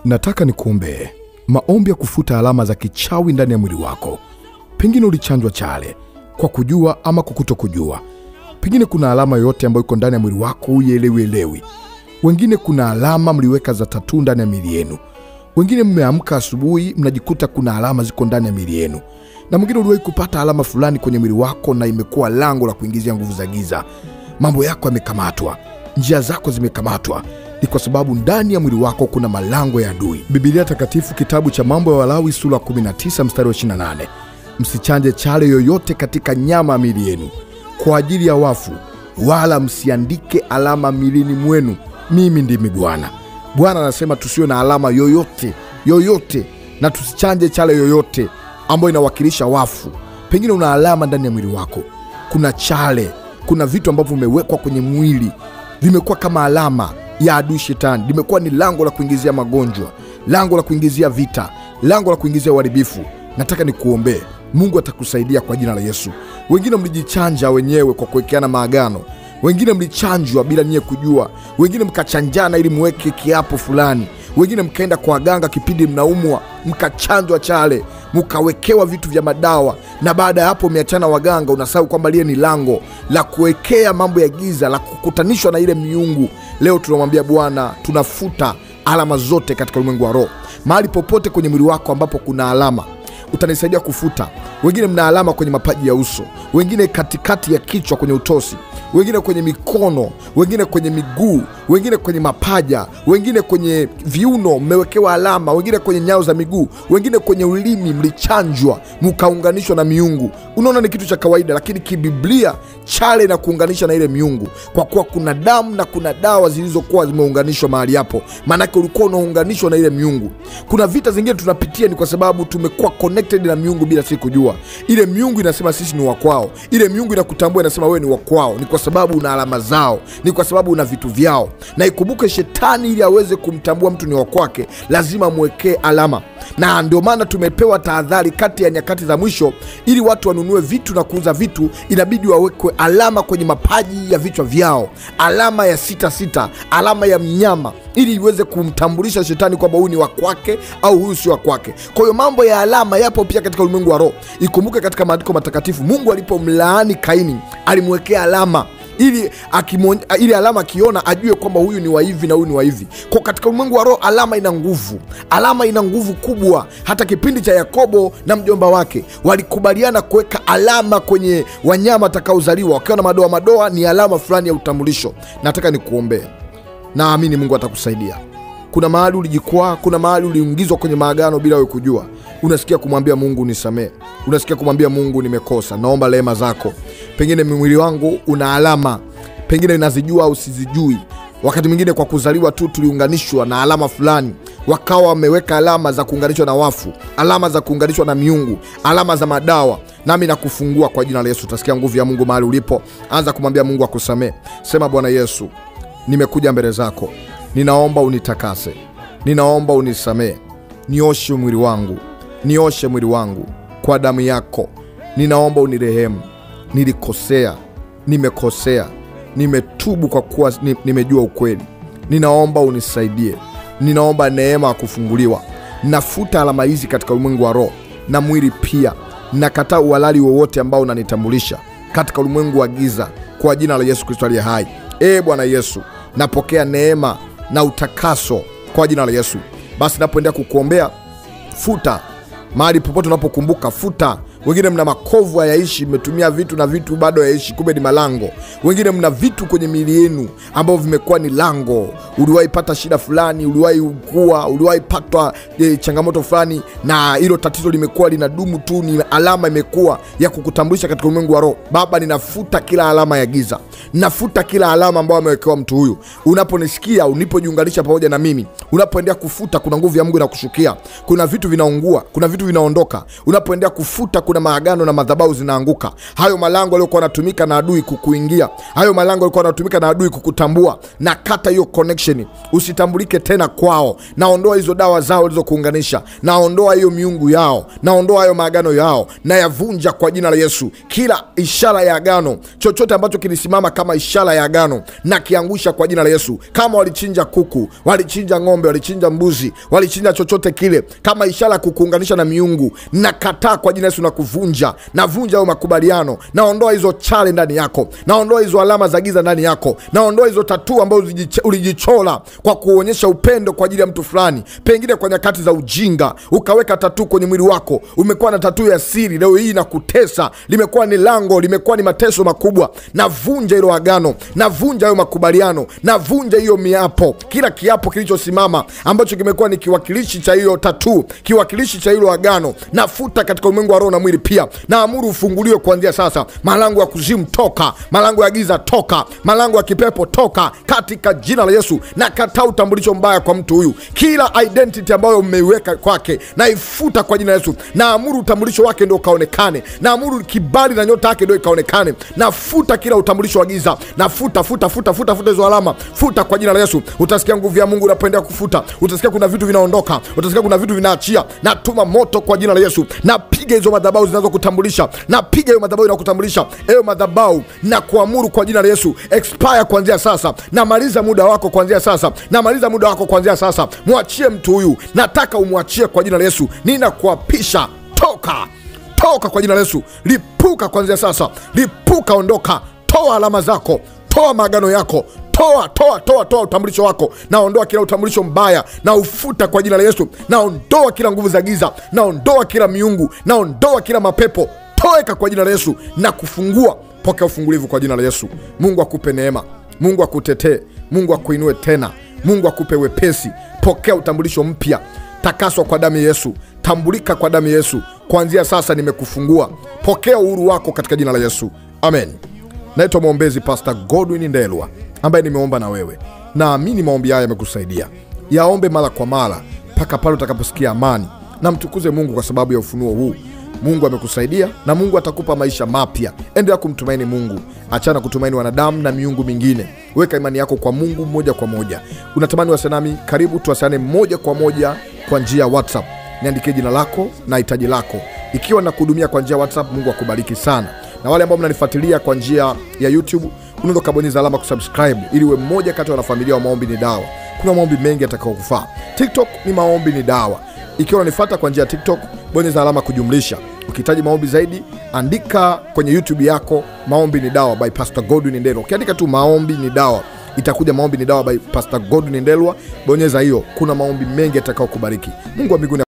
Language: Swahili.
Nataka nikuombee maombi ya kufuta alama za kichawi ndani ya mwili wako. Pengine ulichanjwa chale kwa kujua ama kwa kutokujua. Pengine kuna alama yoyote ambayo iko ndani ya mwili wako uielewi. Wengine kuna alama mliweka za tattoo ndani ya miili yenu. Wengine mmeamka asubuhi mnajikuta kuna alama ziko ndani ya miili yenu. Na mwingine uliwahi kupata alama fulani kwenye mwili wako na imekuwa lango la kuingizia nguvu za giza. Mambo yako yamekamatwa, njia zako zimekamatwa. Ni kwa sababu ndani ya mwili wako kuna malango ya adui. Biblia Takatifu kitabu cha Mambo ya Walawi sura 19 mstari wa 28. Msichanje chale yoyote katika nyama ya miili yenu kwa ajili ya wafu, wala msiandike alama milini mwenu. Mimi ndimi Bwana. Bwana anasema tusiwe na alama yoyote na tusichanje chale yoyote ambayo inawakilisha wafu. Pengine una alama ndani ya mwili wako. Kuna chale, kuna vitu ambavyo vimewekwa kwenye mwili, vimekuwa kama alama ya adui shetani. Limekuwa ni lango la kuingizia magonjwa, lango la kuingizia vita, lango la kuingizia uharibifu. Nataka nikuombee, Mungu atakusaidia kwa jina la Yesu. Wengine mlijichanja wenyewe kwa kuwekeana maagano. Wengine mlichanjwa bila nyie kujua. Wengine mkachanjana ili muweke kiapo fulani. Wengine mkaenda kwa waganga kipindi mnaumwa, mkachanjwa chale, mkawekewa vitu vya madawa, na baada ya hapo umeachana waganga, unasahau kwamba lile ni lango la kuwekea mambo ya giza, la kukutanishwa na ile miungu. Leo tunamwambia Bwana, tunafuta alama zote katika ulimwengu wa roho. Mahali popote kwenye mwili wako ambapo kuna alama, utanisaidia kufuta. Wengine mna alama kwenye mapaji ya uso, wengine katikati ya kichwa kwenye utosi, wengine kwenye mikono, wengine kwenye miguu, wengine kwenye mapaja, wengine kwenye viuno mmewekewa alama, wengine kwenye nyao za miguu, wengine kwenye ulimi mlichanjwa mkaunganishwa na miungu. Unaona ni kitu cha kawaida, lakini kibiblia chale na kuunganisha na ile miungu, kwa kuwa kuna damu na kuna dawa zilizokuwa zimeunganishwa mahali hapo. Maana yake ulikuwa unaunganishwa na ile miungu. Kuna vita zingine tunapitia ni kwa sababu tumekuwa connected na miungu bila sisi kujua. Ile miungu inasema sisi ni wa kwao. Ile miungu inakutambua, inasema wewe ni wa kwao. Ni kwa sababu una alama zao, ni kwa sababu una vitu vyao. Na ikumbuke, shetani ili aweze kumtambua mtu ni wa kwake, lazima mwekee alama. Na ndio maana tumepewa tahadhari kati ya nyakati za mwisho, ili watu wanunue vitu na kuuza vitu, inabidi wawekwe alama kwenye mapaji ya vichwa vyao, alama ya 66, alama ya mnyama, ili iweze kumtambulisha shetani kwamba huyu ni wa kwake au huyu si wa kwake. Kwa hiyo mambo ya alama yapo pia katika ulimwengu wa roho. Ikumbuke katika maandiko matakatifu, Mungu alipomlaani Kaini alimwekea alama, ili alama akiona ajue kwamba huyu ni wa hivi na huyu ni wa hivi. Kwa katika ulimwengu wa roho alama ina nguvu. Alama ina nguvu kubwa. Hata kipindi cha Yakobo na mjomba wake walikubaliana kuweka alama kwenye wanyama atakaozaliwa, wakiwa na madoa madoa, ni alama fulani ya utambulisho. Nataka nikuombee, naamini Mungu atakusaidia. Kuna mahali ulijikwaa, kuna mahali uliingizwa kwenye maagano bila wewe kujua. Unasikia kumwambia Mungu nisamee, unasikia kumwambia Mungu nimekosa, naomba rehema zako. Pengine mwili wangu una alama, pengine ninazijua au sizijui. Wakati mwingine kwa kuzaliwa tu tuliunganishwa na alama fulani, wakawa wameweka alama za kuunganishwa na wafu, alama za kuunganishwa na miungu, alama za madawa. Nami nakufungua kwa jina la Yesu. Utasikia nguvu ya Mungu mahali ulipo. Anza kumwambia Mungu akusamee. Sema, Bwana Yesu, nimekuja mbele zako, ninaomba unitakase, ninaomba unisamee, nioshe mwili wangu, nioshe mwili wangu kwa damu yako. Ninaomba unirehemu, nilikosea, nimekosea, nimetubu kwa kuwa nimejua ukweli. Ninaomba unisaidie, ninaomba neema ya kufunguliwa. Nafuta alama hizi katika ulimwengu wa roho na mwili pia. Nakataa uhalali wowote ambao unanitambulisha katika ulimwengu wa giza kwa jina la Yesu Kristo aliye hai. Bwana Yesu, napokea neema na utakaso kwa jina la Yesu. Basi napoendelea kukuombea, futa mahali popote unapokumbuka, futa. Wengine mna makovu hayaishi, mmetumia vitu na vitu bado hayaishi, kumbe ni malango. Wengine mna vitu kwenye miili yenu ambao vimekuwa ni lango. Uliwahi pata shida fulani, uliwahi ukua, uliwahi patwa changamoto fulani, na hilo tatizo limekuwa linadumu tu, ni alama imekuwa ya kukutambulisha katika ulimwengu wa roho. Baba, ninafuta kila alama ya giza. Nafuta kila alama ambayo amewekewa mtu huyu. Unaponisikia, unipojiunganisha pamoja na mimi, unapoendelea kufuta, kuna nguvu ya Mungu inakushukia. Kuna vitu vinaungua, kuna vitu vinaondoka. Unapoendelea kufuta, kuna maagano na madhabahu zinaanguka. Hayo malango yaliokuwa yanatumika na adui kukuingia, hayo malango yalikuwa yanatumika na adui kukutambua, na kata hiyo connection, usitambulike tena kwao. Naondoa hizo dawa zao walizokuunganisha, naondoa hiyo miungu yao, naondoa hayo maagano yao, na yavunja kwa jina la Yesu. Kila ishara ya agano, chochote ambacho kilisimama kama ishara ya agano, na kiangusha kwa jina la Yesu. Kama walichinja kuku, walichinja ng'ombe, walichinja mbuzi, walichinja chochote kile kama ishara kukuunganisha na miungu, na kataa kwa jina la Yesu na kuvunja. Navunja hayo makubaliano, naondoa hizo chale ndani yako, naondoa hizo alama za giza ndani yako, naondoa hizo tatuu ambazo ulijichola kwa kuonyesha upendo kwa ajili ya mtu fulani, pengine kwa nyakati za ujinga ukaweka tatuu kwenye mwili wako. Umekuwa na tatuu ya siri, leo hii na kutesa, limekuwa ni lango, limekuwa ni mateso makubwa. Navunja hilo agano, navunja hayo makubaliano, navunja hiyo miapo. Kila kiapo kilichosimama ambacho kimekuwa ni kiwakilishi cha hiyo tatuu, kiwakilishi cha hilo agano, nafuta katika ulimwengu wa roho na mwili pia. Naamuru ufunguliwe kuanzia sasa. Malango ya kuzimu toka, malango ya giza toka, malango ya kipepo toka katika jina la Yesu. Na kataa utambulisho mbaya kwa mtu huyu. Kila identity ambayo mmeiweka kwake naifuta kwa jina la Yesu. Naamuru utambulisho wake ndio kaonekane, naamuru kibali na nyota yake ndio ikaonekane. Nafuta kila utambulisho wa giza, nafuta futa hizo alama, futa kwa jina la Yesu. Utasikia nguvu ya Mungu inapoendelea kufuta, utasikia kuna vitu vinaondoka, utasikia kuna vitu vinaachia. Natuma moto kwa jina la Yesu. Napiga hizo madhabahu zinazokutambulisha, napiga hiyo madhabahu inayokutambulisha, hiyo madhabahu na kuamuru kwa jina la Yesu, expire kuanzia sasa. Namaliza muda wako kuanzia sasa, namaliza muda wako kuanzia sasa. Muachie mtu huyu, nataka umwachie kwa jina la Yesu. Ninakuapisha, toka kwa jina la Yesu. Lipuka kuanzia sasa, lipuka, ondoka, toa alama zako, toa maagano yako, toa utambulisho wako. Naondoa kila utambulisho mbaya, na ufuta kwa jina la Yesu. Naondoa kila nguvu za giza, naondoa kila miungu, naondoa kila mapepo. Toeka kwa jina la Yesu na kufungua. Pokea ufungulivu kwa jina la Yesu. Mungu akupe neema, Mungu akutetee, Mungu akuinue tena, Mungu akupe wepesi. Pokea utambulisho mpya, takaswa kwa damu ya Yesu, tambulika kwa damu ya Yesu. Kuanzia sasa nimekufungua. Pokea uhuru wako katika jina la Yesu. Amen. Naitwa mwombezi Pastor Godwin Ndelwa, ambaye nimeomba na wewe. Naamini maombi haya yamekusaidia. Yaombe mara kwa mara mpaka pale utakaposikia amani, na mtukuze Mungu kwa sababu ya ufunuo huu. Mungu amekusaidia na Mungu atakupa maisha mapya. Endelea kumtumaini Mungu, achana kutumaini wanadamu na miungu mingine. Weka imani yako kwa Mungu moja kwa moja. Unatamani wasanami? Karibu tuwasiliane moja kwa moja kwa njia ya WhatsApp. Niandikie jina lako na hitaji lako. Ikiwa nakuhudumia kwa njia ya WhatsApp, Mungu akubariki sana. Na wale ambao mnanifuatilia kwa njia ya YouTube, unaweza kubonyeza alama kusubscribe ili uwe mmoja kati ya wanafamilia wa Maombi ni Dawa. Kuna maombi mengi yatakayokufaa. TikTok ni Maombi ni Dawa. Ikiwa unanifuata kwa njia ya TikTok, bonyeza alama kujumlisha. Ukihitaji maombi zaidi, andika kwenye YouTube yako Maombi ni Dawa by Pastor Godwin Ndelwa. Ukiandika tu Maombi ni Dawa, itakuja Maombi ni Dawa by Pastor Godwin Ndelwa. Bonyeza hiyo. Kuna maombi mengi yatakayokubariki. Mungu wa mbinguni